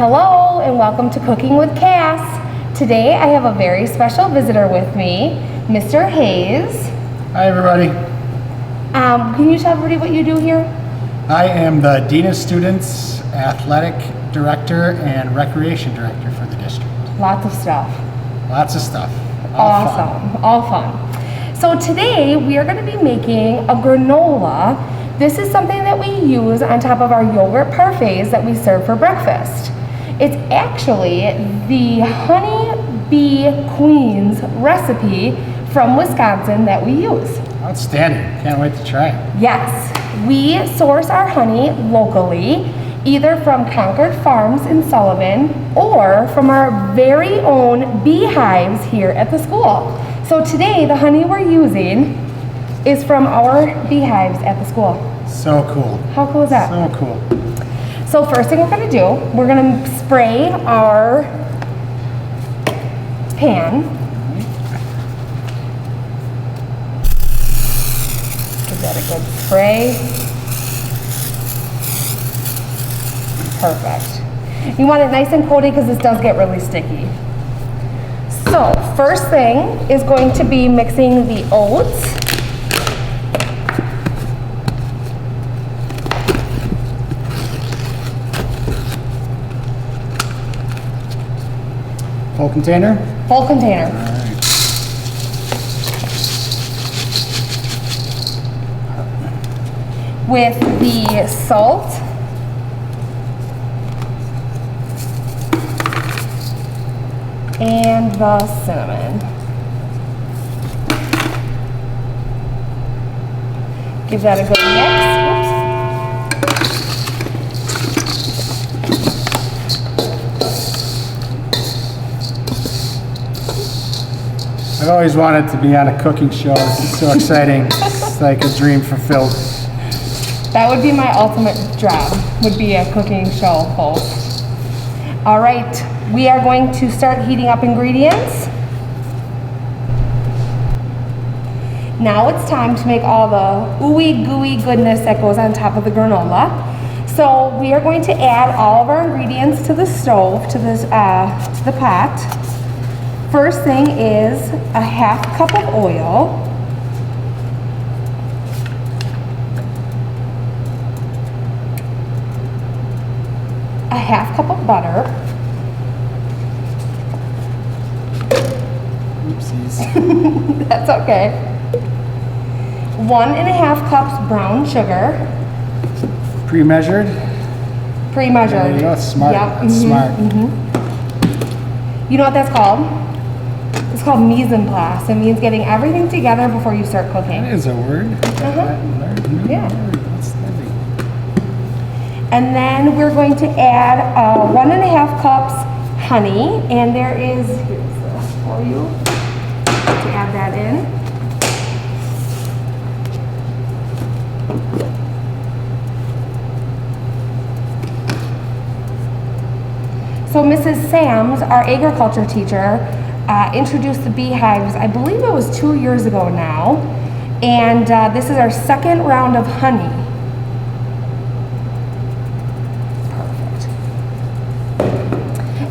Hello and welcome to Cooking with Kass. Today I have a very special visitor with me, Mr. Hayes. Hi everybody. Can you tell everybody what you do here? I am the Dean of Students, Athletic Director, and Recreation Director for the district. Lots of stuff. Lots of stuff. All fun. So today we are going to be making a granola. This is something that we use on top of our yogurt parfaits that we serve for breakfast. It's actually the Honey Bee Queen's recipe from Wisconsin that we use. Outstanding. Can't wait to try it. Yes, we source our honey locally, either from Concord Farms in Sullivan or from our very own beehives here at the school. So today the honey we're using is from our beehives at the school. So cool. How cool is that? So cool. So first thing we're going to do, we're going to spray our pan. Give that a good spray. Perfect. You want it nice and coated because this does get really sticky. So first thing is going to be mixing the oats. Full container? Full container. All right. With the salt. And the cinnamon. Give that a good mix. Oops. I've always wanted to be on a cooking show. This is so exciting. It's like a dream fulfilled. That would be my ultimate job, would be a cooking show host. All right, we are going to start heating up ingredients. Now it's time to make all the ooey gooey goodness that goes on top of the granola. So we are going to add all of our ingredients to the stove, to the pot. First thing is a half cup of oil. A half cup of butter. Oopsies. That's okay. 1.5 cups brown sugar. Pre-measured? Pre-measured. There you go. Smart. Yep. That's smart. You know what that's called? It's called mise en place. It means getting everything together before you start cooking. That is a word. Yeah. That's heavy. And then we're going to add 1.5 cups honey, and there is, here's this for you, to add that in. So Mrs. Sams, our agriculture teacher, introduced the beehives, I believe it was 2 years ago now, and this is our second round of honey. Perfect.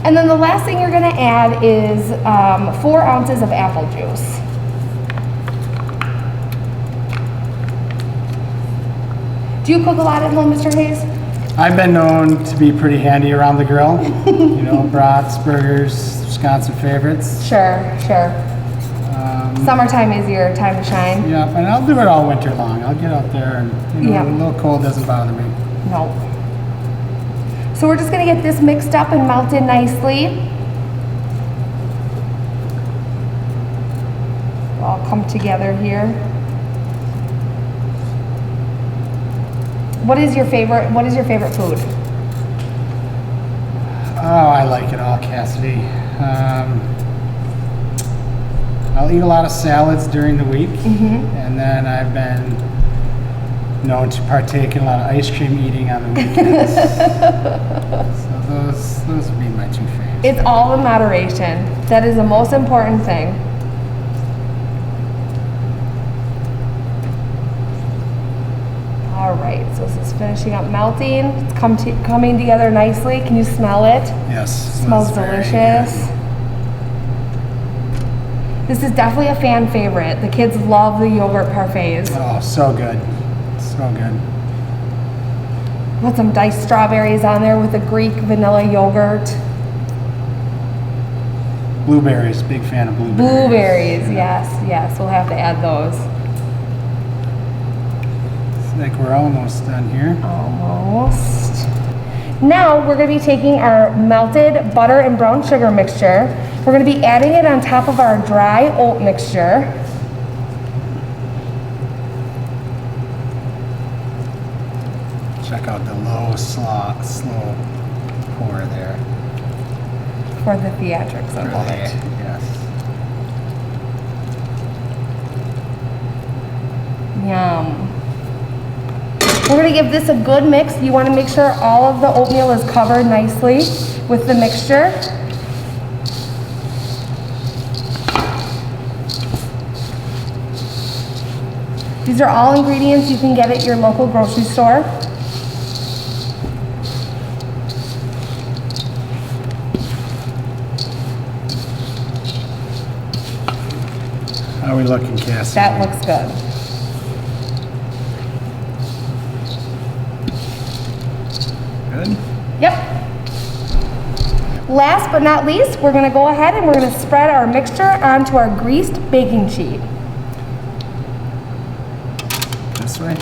And then the last thing you're going to add is 4 ounces of apple juice. Do you cook a lot at home, Mr. Hayes? I've been known to be pretty handy around the grill. You know, brats, burgers, Wisconsin favorites. Sure. Summertime is your time to shine. Yeah, and I'll do it all winter long. I'll get out there and, you know, a little cold doesn't bother me. No. So we're just going to get this mixed up and melted nicely. It'll all come together here. What is your favorite food? Oh, I like it all, Cassidy. I'll eat a lot of salads during the week, and then I've been known to partake in a lot of ice cream eating on the weekends. So those would be my 2 favorites. It's all in moderation. That is the most important thing. All right, so this is finishing up melting. It's coming together nicely. Can you smell it? Yes. Smells very delicious. good. This is definitely a fan favorite. The kids love the yogurt parfaits. Oh, so good. So good. Put some diced strawberries on there with the Greek vanilla yogurt. Blueberries, big fan of blueberries. Blueberries, yes, we'll have to add those. It's like we're almost done here. Almost. Now we're going to be taking our melted butter and brown sugar mixture. We're going to be adding it on top of our dry oat mixture. Check out the slow pour there. For the theatrics of it. Yes. Yum. We're going to give this a good mix. You want to make sure all of the oatmeal is covered nicely with the mixture. These are all ingredients you can get at your local grocery store. How are we looking, Kass? That looks good. Good? Yep. Last but not least, we're gonna go ahead and we're gonna spread our mixture onto our greased baking sheet. This way?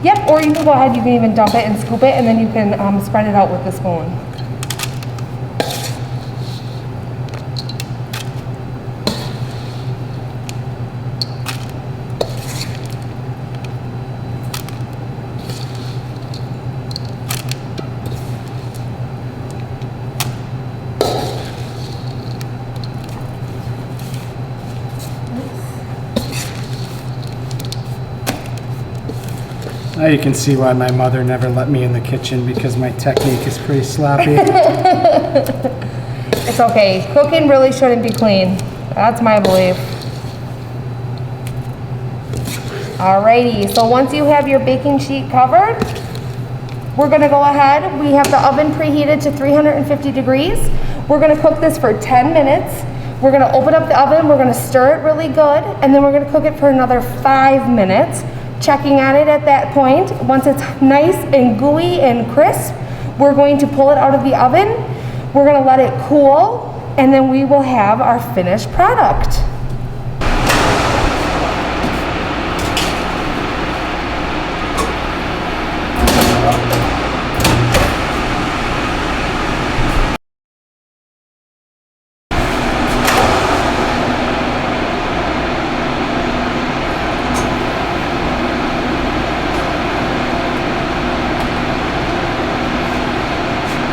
Yep, or you can go ahead, you can even dump it and scoop it, and then you can spread it out with the spoon. Now you can see why my mother never let me in the kitchen, because my technique is pretty sloppy. It's okay. Cooking really shouldn't be clean. That's my belief. Alrighty, so once you have your baking sheet covered, we're gonna go ahead. We have the oven preheated to 350 degrees. We're gonna cook this for 10 minutes. We're gonna open up the oven, we're gonna stir it really good, and then we're gonna cook it for another 5 minutes. Checking on it at that point. Once it's nice and gooey and crisp, we're going to pull it out of the oven. We're gonna let it cool, and then we will have our finished product.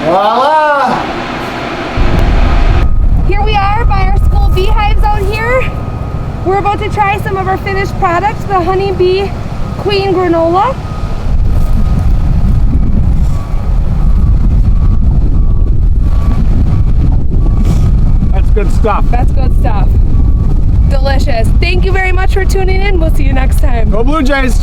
Voila! Here we are by our school beehives out here. We're about to try some of our finished products, the Honey Bee Queen Granola. That's good stuff. That's good stuff. Delicious. Thank you very much for tuning in. We'll see you next time. Go Blue Jays!